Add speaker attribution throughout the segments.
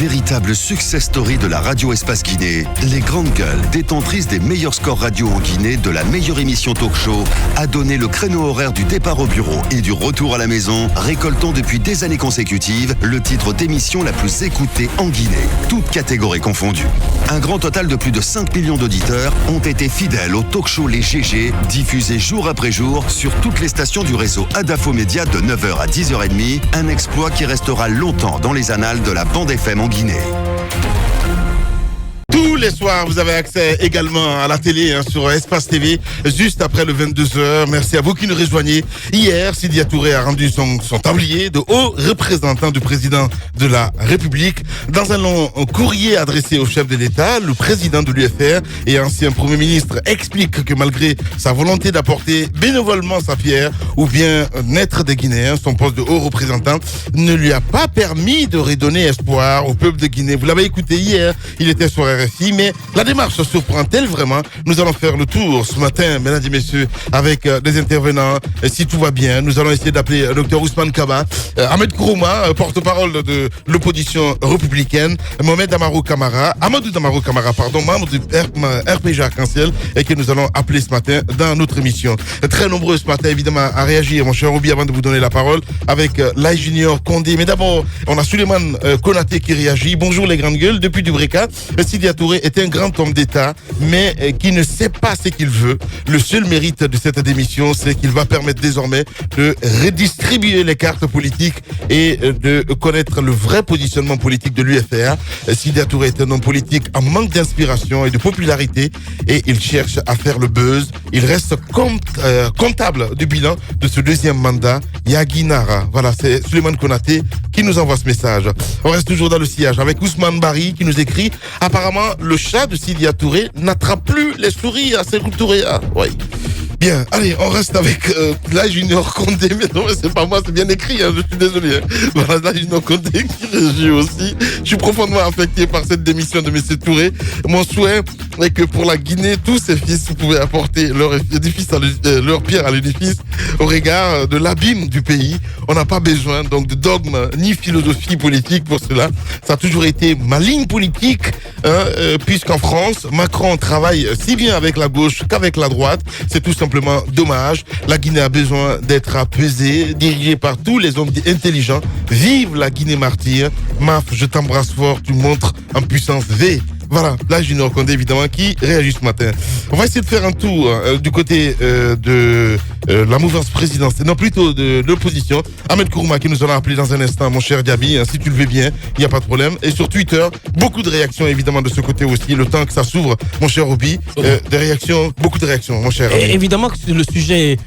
Speaker 1: véritable success story de la radio Espace Guinée, les Grandes Gueules, détentrices des meilleurs scores radio en Guinée de la meilleure émission talk show, a donné le créneau horaire du départ au bureau et du retour à la maison, récoltant depuis des années consécutives le titre d'émission la plus écoutée en Guinée, toutes catégories confondues. Un grand total de plus de 5 millions d'auditeurs ont été fidèles au talk show Les GG, diffusé jour après jour sur toutes les stations du réseau Adafo Média de 9h à 10h30, un exploit qui restera longtemps dans les annales de la bande FM en Guinée.
Speaker 2: Tous les soirs, vous avez accès également à la télé sur Espace TV, juste après le 22h. Merci à vous qui nous rejoignez. Hier, Sidya Touré a rendu son tablier de haut représentant du président de la République. Dans un long courrier adressé au chef de l'État, le président de l'UFR et ancien Premier ministre explique que malgré sa volonté d'apporter bénévolement sa pierre ou bien naître des Guinéens, son poste de haut représentant ne lui a pas permis de redonner espoir au peuple de Guinée. Vous l'avez écouté hier, il était sur RFI, mais la démarche surprend-elle vraiment? Nous allons faire le tour ce matin, mesdames et messieurs, avec des intervenants. Et si tout va bien, nous allons essayer d'appeler Dr Ousmane Kaba, Ahmed Kourouma, porte-parole de l'opposition républicaine, Mohamed Amadou Camara, membre du RPG Arc-en-Ciel, et que nous allons appeler ce matin dans notre émission. Très nombreux ce matin, évidemment, à réagir, mon cher Obi, avant de vous donner la parole, avec Lai Junior Condé. Mais d'abord, on a Suleiman Konaté qui réagit. Bonjour les grandes gueules, depuis Dubreka, Sidya Touré est un grand homme d'État, mais qui ne sait pas ce qu'il veut. Le seul mérite de cette démission, c'est qu'il va permettre désormais de redistribuer les cartes politiques et de connaître le vrai positionnement politique de l'UFR. Sidya Touré est un homme politique en manque d'inspiration et de popularité et il cherche à faire le buzz. Il reste comptable du bilan de ce deuxième mandat. Yaginara. Voilà, c'est Suleiman Konaté qui nous envoie ce message. On reste toujours dans le sillage avec Ousmane Bari qui nous écrit: apparemment, le chat de Sidya Touré n'attrape plus les souris à Sékou Touré. Ah, oui. Bien, allez, on reste avec Lai Junior Condé, mais non, c'est pas moi, c'est bien écrit, je suis désolé. Voilà, Lai Junior Condé qui réagit aussi. Je suis profondément affecté par cette démission de M. Touré. Mon souhait est que pour la Guinée, tous ses fils pouvaient apporter leur pierre à l'édifice au regard de l'abîme du pays. On n'a pas besoin donc de dogme ni philosophie politique pour cela. Ça a toujours été ma ligne politique, puisqu'en France, Macron travaille si bien avec la gauche qu'avec la droite. C'est tout simplement dommage. La Guinée a besoin d'être apaisée, dirigée par tous les hommes intelligents. Vive la Guinée martyre. Maf, je t'embrasse fort, tu montres en puissance V. Voilà, là Junior Condé évidemment qui réagit ce matin. On va essayer de faire un tour du côté de la mouvance présidentielle, non plutôt de l'opposition. Ahmed Kourouma qui nous allons appeler dans un instant, mon cher Diaby, si tu le veux bien, il n'y a pas de problème. Et sur Twitter, beaucoup de réactions évidemment de ce côté aussi, le temps que ça s'ouvre, mon cher Obi, des réactions, beaucoup de réactions, mon cher.
Speaker 3: Évidemment que le sujet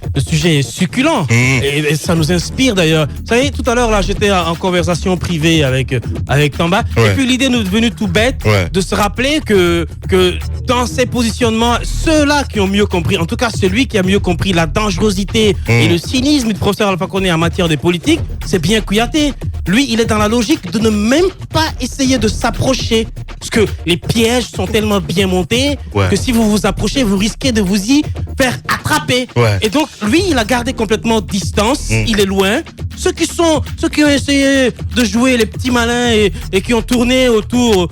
Speaker 3: est succulent et ça nous inspire d'ailleurs. Vous savez, tout à l'heure là, j'étais en conversation privée avec Tamba, et puis l'idée nous est venue tout bête de se rappeler que dans ces positionnements, ceux-là qui ont mieux compris, en tout cas celui qui a mieux compris la dangerosité et le cynisme du professeur Alpha Condé en matière de politique, c'est bien Kouyaté. Lui, il est dans la logique de ne même pas essayer de s'approcher. Parce que les pièges sont tellement bien montés que si vous vous approchez, vous risquez de vous y faire attraper. Et donc, lui, il a gardé complètement distance. Il est loin. Ceux qui ont essayé de jouer les petits malins et qui ont tourné autour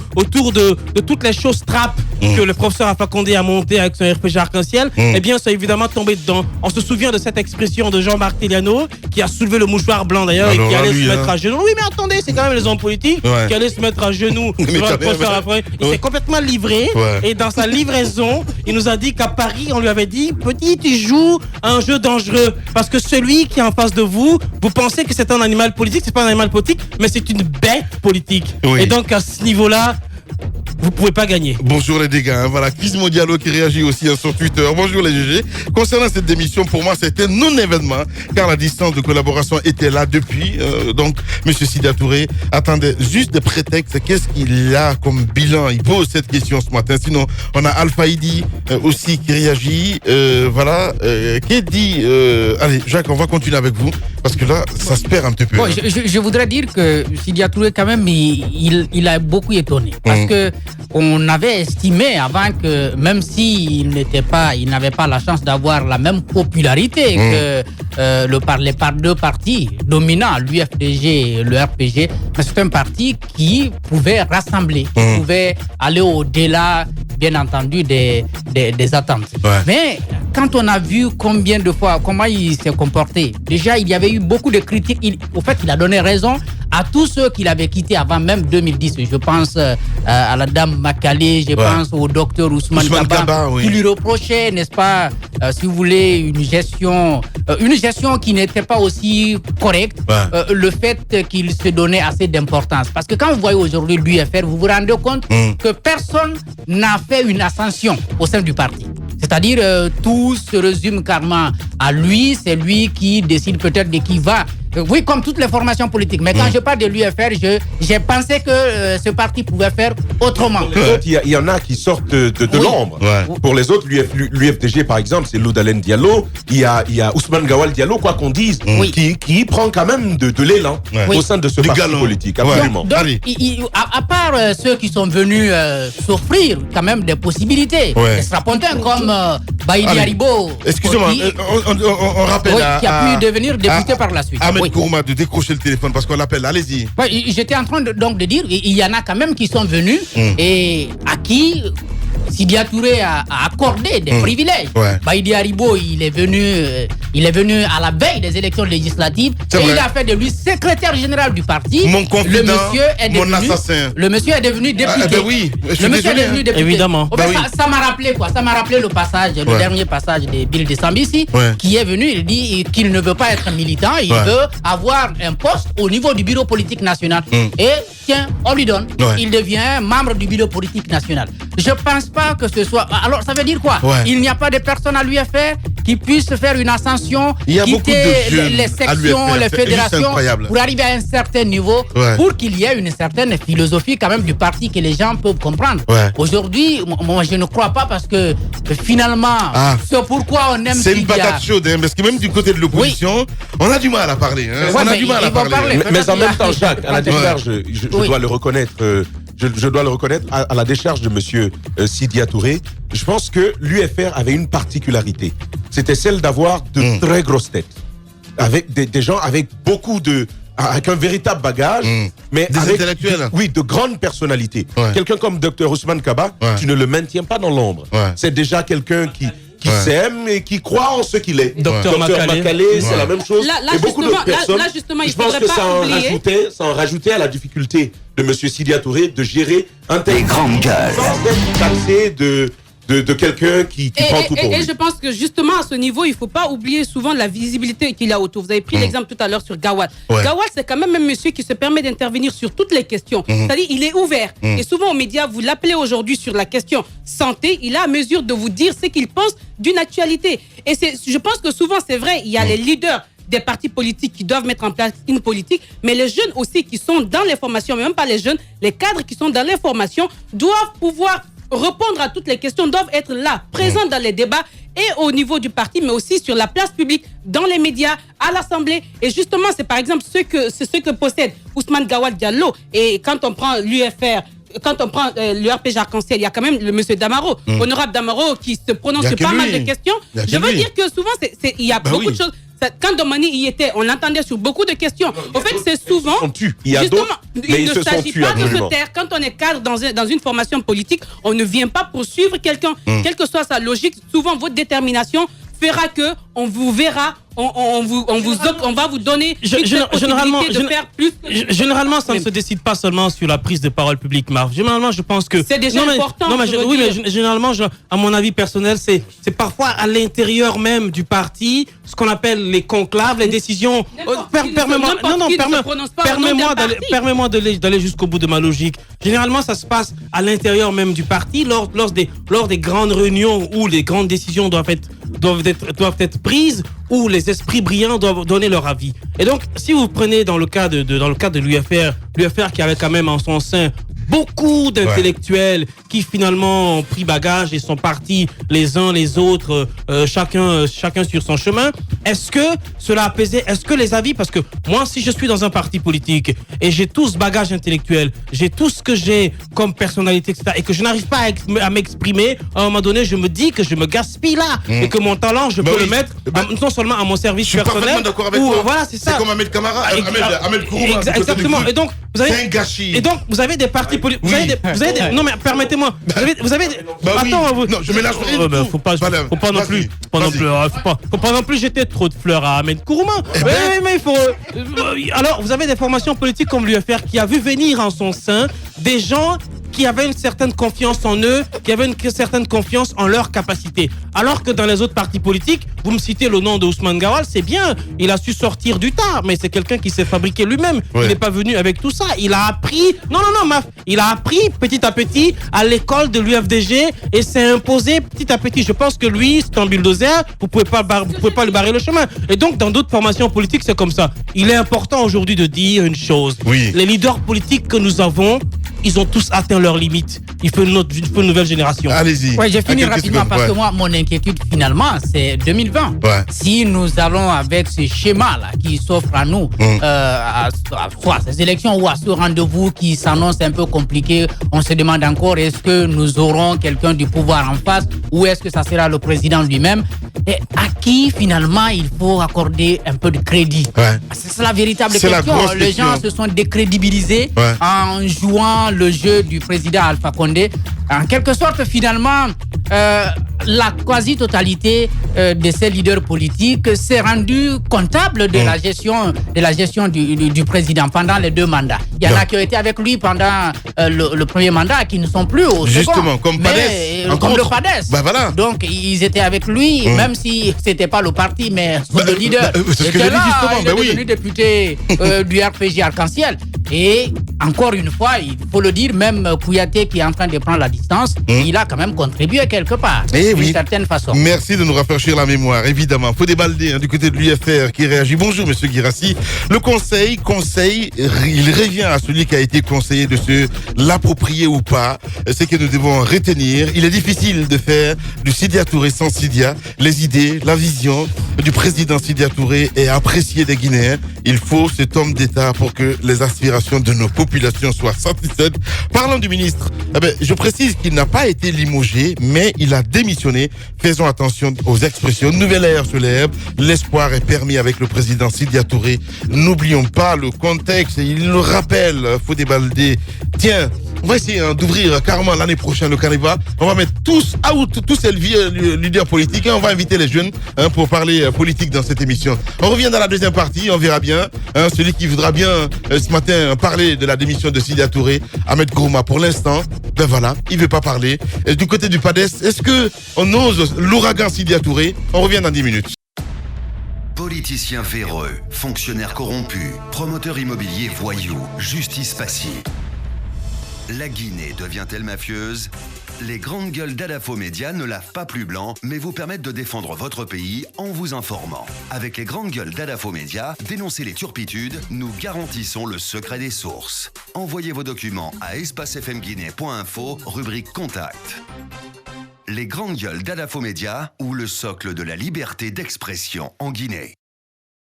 Speaker 3: de toutes les choses trappes que le professeur Alpha Condé a monté avec son RPG Arc-en-Ciel, eh bien, ça a évidemment tombé dedans. On se souvient de cette expression de Jean-Marc Téliano, qui a soulevé le mouchoir blanc d'ailleurs, et qui allait se mettre à genoux. Oui, mais attendez, c'est quand même les hommes politiques qui allaient se mettre à genoux devant le professeur Alpha Condé. Il s'est complètement livré, et dans sa livraison, il nous a dit qu'à Paris, on lui avait dit: petit, tu joues à un jeu dangereux, parce que celui qui est en face de vous, vous pensez que c'est un animal politique, c'est pas un animal politique, mais c'est une bête politique. Et donc, à ce niveau-là, vous pouvez pas gagner.
Speaker 2: Bonjour les dégâts, voilà, Kismo Diallo qui réagit aussi sur Twitter. Bonjour les GG. Concernant cette démission, pour moi, c'était un non-événement, car la distance de collaboration était là depuis. Donc, M. Sidya Touré attendait juste des prétextes. Qu'est-ce qu'il a comme bilan? Il pose cette question ce matin. Sinon, on a Alpha Idi aussi qui réagit. Voilà. Qui dit... allez, Jacques, on va continuer avec vous, parce que là, ça se perd un petit peu.
Speaker 4: Bon, je voudrais dire que Sidya Touré, quand même, il a beaucoup étonné. Parce que on avait estimé avant que, même s'il n'avait pas la chance d'avoir la même popularité que les deux partis dominants, l'UFDG et le RPG, mais c'est un parti qui pouvait rassembler, qui pouvait aller au-delà, bien entendu, des attentes. Ouais. Mais quand on a vu combien de fois, comment il s'est comporté, déjà il y avait eu beaucoup de critiques. Il a donné raison à tous ceux qu'il avait quittés avant même 2010. Je pense à la dame Makale, je pense au docteur Ousmane Kaba, qui lui reprochait, n'est-ce pas, si vous voulez, une gestion qui n'était pas aussi correcte, le fait qu'il se donnait assez d'importance. Parce que quand vous voyez aujourd'hui l'UFR, vous vous rendez compte que personne n'a fait une ascension au sein du parti. C'est-à-dire, tout se résume carrément à lui. C'est lui qui décide peut-être de qui va. Oui, comme toutes les formations politiques. Mais quand je parle de l'UFR, j'ai pensé que ce parti pouvait faire autrement.
Speaker 5: Pour les autres, il y en a qui sortent de l'ombre. Ouais. Pour les autres, l'UFDG, par exemple, c'est Loudalen Diallo. Il y a Ousmane Gawal Diallo, quoi qu'on dise, qui prend quand même de l'élan au sein de ce parti politique. Absolument.
Speaker 4: Donc, à part ceux qui sont venus s'offrir quand même des possibilités, des strapontins comme Baïdi Haribo.
Speaker 2: Excusez-moi, on rappelle
Speaker 4: qui a pu devenir député par la suite.
Speaker 2: Kourma de décrocher le téléphone parce qu'on l'appelle, allez-y.
Speaker 4: J'étais en train de dire, il y en a quand même qui sont venus et à qui Sidya Touré a accordé des privilèges. Baïdi Haribo, il est venu à la veille des élections législatives et il a fait de lui secrétaire général du parti.
Speaker 2: Mon confident, mon assassin.
Speaker 4: Le monsieur est devenu député.
Speaker 2: Le monsieur est devenu député.
Speaker 3: Évidemment.
Speaker 4: Ça m'a rappelé quoi? Ça m'a rappelé le passage, le dernier passage de Bill de Sambisi, qui est venu, il dit qu'il ne veut pas être militant, il veut avoir un poste au niveau du bureau politique national. Et tiens, on lui donne. Il devient membre du bureau politique national. Je pense pas que ce soit... Alors, ça veut dire quoi? Il n'y a pas de personne à l'UFR qui puisse faire une ascension, quitter les sections, les fédérations, pour arriver à un certain niveau, pour qu'il y ait une certaine philosophie quand même du parti que les gens peuvent comprendre. Aujourd'hui, moi, je ne crois pas parce que finalement, c'est pourquoi on aime...
Speaker 2: C'est une patate chaude, parce que même du côté de l'opposition, on a du mal à parler. On a du mal à parler.
Speaker 5: Mais en même temps, Jacques, à la décharge, je dois le reconnaître... Je dois le reconnaître, à la décharge de monsieur Sidya Touré, je pense que l'UFR avait une particularité. C'était celle d'avoir de très grosses têtes. Avec des gens avec avec un véritable bagage, mais
Speaker 2: des
Speaker 5: avec
Speaker 2: intellectuels.
Speaker 5: De grandes personnalités. Quelqu'un comme Dr Ousmane Kaba, tu ne le maintiens pas dans l'ombre. C'est déjà quelqu'un qui s'aime et qui croit en ce qu'il est.
Speaker 3: Docteur
Speaker 5: Makale, c'est la même chose.
Speaker 6: Là,
Speaker 5: et beaucoup d'autres personnes.
Speaker 6: Là, justement,
Speaker 5: je pense que ça en rajoutait à la difficulté de M. Sidya Touré de gérer un tel
Speaker 1: grandes gueules.
Speaker 5: Sans être taxé de quelqu'un qui prend tout pour lui.
Speaker 6: Et je pense que justement à ce niveau, il ne faut pas oublier souvent la visibilité qu'il a autour. Vous avez pris l'exemple tout à l'heure sur Gawal. Gawal, c'est quand même un monsieur qui se permet d'intervenir sur toutes les questions. C'est-à-dire, il est ouvert. Et souvent aux médias, vous l'appelez aujourd'hui sur la question santé, il est à mesure de vous dire ce qu'il pense d'une actualité. Et je pense que souvent, c'est vrai, il y a les leaders des partis politiques qui doivent mettre en place une politique, mais les jeunes aussi qui sont dans les formations, mais même pas les jeunes, les cadres qui sont dans les formations doivent pouvoir répondre à toutes les questions, doivent être là, présents dans les débats et au niveau du parti, mais aussi sur la place publique, dans les médias, à l'Assemblée. Et justement, c'est par exemple ce que possède Ousmane Gawal Diallo. Et quand on prend l'UFR, quand on prend le RPG Arc-en-Ciel, il y a quand même le monsieur Damaro, honorable Damaro, qui se prononce sur pas mal de questions. Je veux dire que souvent, il y a beaucoup de choses. Quand Domani y était, on l'entendait sur beaucoup de questions. En fait, c'est souvent...
Speaker 5: Il y a d'autres, mais
Speaker 6: il ne s'agit pas de se taire. Quand on est cadre dans une formation politique, on ne vient pas poursuivre quelqu'un. Quelle que soit sa logique, souvent votre détermination fera que on vous verra, on va vous donner
Speaker 3: généralement
Speaker 6: de faire plus.
Speaker 3: Généralement, ça ne se décide pas seulement sur la prise de parole publique, Marc. Généralement, je pense que
Speaker 6: c'est déjà important.
Speaker 3: Mais généralement, à mon avis personnel, c'est parfois à l'intérieur même du parti, ce qu'on appelle les conclaves, les décisions. Permets-moi d'aller jusqu'au bout de ma logique. Généralement, ça se passe à l'intérieur même du parti, lors des grandes réunions où les grandes décisions doivent être prises, où les esprits brillants doivent donner leur avis. Et donc, si vous prenez dans le cas de l'UFR qui avait quand même en son sein beaucoup d'intellectuels qui finalement ont pris bagage et sont partis les uns les autres, chacun sur son chemin. Est-ce que cela a apaisé? Est-ce que les avis, parce que moi, si je suis dans un parti politique et j'ai tout ce bagage intellectuel, j'ai tout ce que j'ai comme personnalité, etc., et que je n'arrive pas à m'exprimer, à un moment donné, je me dis que je me gaspille là, et que mon talent, je peux le mettre non seulement à mon service personnel,
Speaker 2: d'accord avec toi.
Speaker 3: Voilà, c'est ça.
Speaker 2: C'est comme Ahmed Kamara, Ahmed Kourouma.
Speaker 3: Exactement. Et donc, vous avez,
Speaker 2: c'est un gâchis.
Speaker 3: Et donc, vous avez des partis politiques. Non, mais permettez-moi. Vous avez
Speaker 2: attends, non, je mélange rien.
Speaker 3: Faut pas non plus jeter trop de fleurs à Ahmed Kourouma. Mais il faut. Alors, vous avez des formations politiques comme l'UFR qui a vu venir en son sein des gens qui avaient une certaine confiance en eux, qui avaient une certaine confiance en leurs capacités. Alors que dans les autres partis politiques, vous me citez le nom de Ousmane Gawal, c'est bien, il a su sortir du tas, mais c'est quelqu'un qui s'est fabriqué lui-même. Il n'est pas venu avec tout ça. Il a appris, il a appris petit à petit à l'école de l'UFDG et s'est imposé petit à petit. Je pense que lui, c'est un bulldozer, vous pouvez pas lui barrer le chemin. Et donc, dans d'autres formations politiques, c'est comme ça. Il est important aujourd'hui de dire une chose. Les leaders politiques que nous avons, ils ont tous atteint leurs limites. Il faut une nouvelle génération.
Speaker 2: Allez-y.
Speaker 4: Ouais, j'ai fini rapidement parce que moi, mon inquiétude finalement, c'est 2020. Si nous allons avec ce schéma-là qui s'offre à nous, soit ces élections ou à ce rendez-vous qui s'annonce un peu compliqué, on se demande encore est-ce que nous aurons quelqu'un du pouvoir en face ou est-ce que ça sera le président lui-même? Et à qui finalement il faut accorder un peu de crédit? C'est la véritable question. Les gens se sont décrédibilisés en jouant le jeu du président Alpha Condé. En quelque sorte, finalement, la quasi-totalité de ces leaders politiques s'est rendue comptable de la gestion du président pendant les 2 mandats. Il y en a qui ont été avec lui pendant le premier mandat qui ne sont plus au second.
Speaker 2: Justement, comme Padès.
Speaker 4: Comme le Padès.
Speaker 2: Voilà.
Speaker 4: Donc, ils étaient avec lui, même si c'était pas le parti, mais le leader.
Speaker 2: C'est ce que j'ai dit justement.
Speaker 4: Il est devenu député du RPG Arc-en-Ciel. Et encore une fois, il faut le dire, même Kouyaté qui est en train de prendre la distance, il a quand même contribué quelque part, d'une certaine façon.
Speaker 2: Merci de nous rafraîchir la mémoire, évidemment. Faut débalder du côté de l'UFR qui réagit. Bonjour, monsieur Guirassi. Le conseil, il revient à celui qui a été conseillé de se l'approprier ou pas. C'est que nous devons retenir. Il est difficile de faire du Sidya Touré sans Sidya. Les idées, la vision du président Sidya Touré est appréciée des Guinéens. Il faut cet homme d'État pour que les aspirations de nos populations soient satisfaites. Parlant du ministre, je précise qu'il n'a pas été limogé, mais il a démissionné. Faisons attention aux expressions. Nouvelle ère se lève. L'espoir est permis avec le président Sidya Touré. N'oublions pas le contexte. Il le rappelle, Fodé Baldé. Tiens, on va essayer d'ouvrir carrément l'année prochaine le Carnival. On va mettre tous ces leaders politiques et on va inviter les jeunes pour parler politique dans cette émission. On revient dans la deuxième partie, on verra bien. Celui qui voudra bien ce matin parler de la démission de Sidya Touré, Ahmed Kourouma, pour l'instant, voilà, il veut pas parler. Et du côté du PADES, est-ce que on ose l'ouragan Sidya Touré? On revient dans 10 minutes.
Speaker 1: Politiciens véreux, fonctionnaires corrompus, promoteurs immobiliers voyous, justice passive. La Guinée devient-elle mafieuse? Les grandes gueules d'Adafo Média ne lavent pas plus blanc, mais vous permettent de défendre votre pays en vous informant. Avec les grandes gueules d'Adafo Média, dénoncez les turpitudes, nous garantissons le secret des sources. Envoyez vos documents à espacefmguinée.info, rubrique Contact. Les grandes gueules d'Adafo Média ou le socle de la liberté d'expression en Guinée.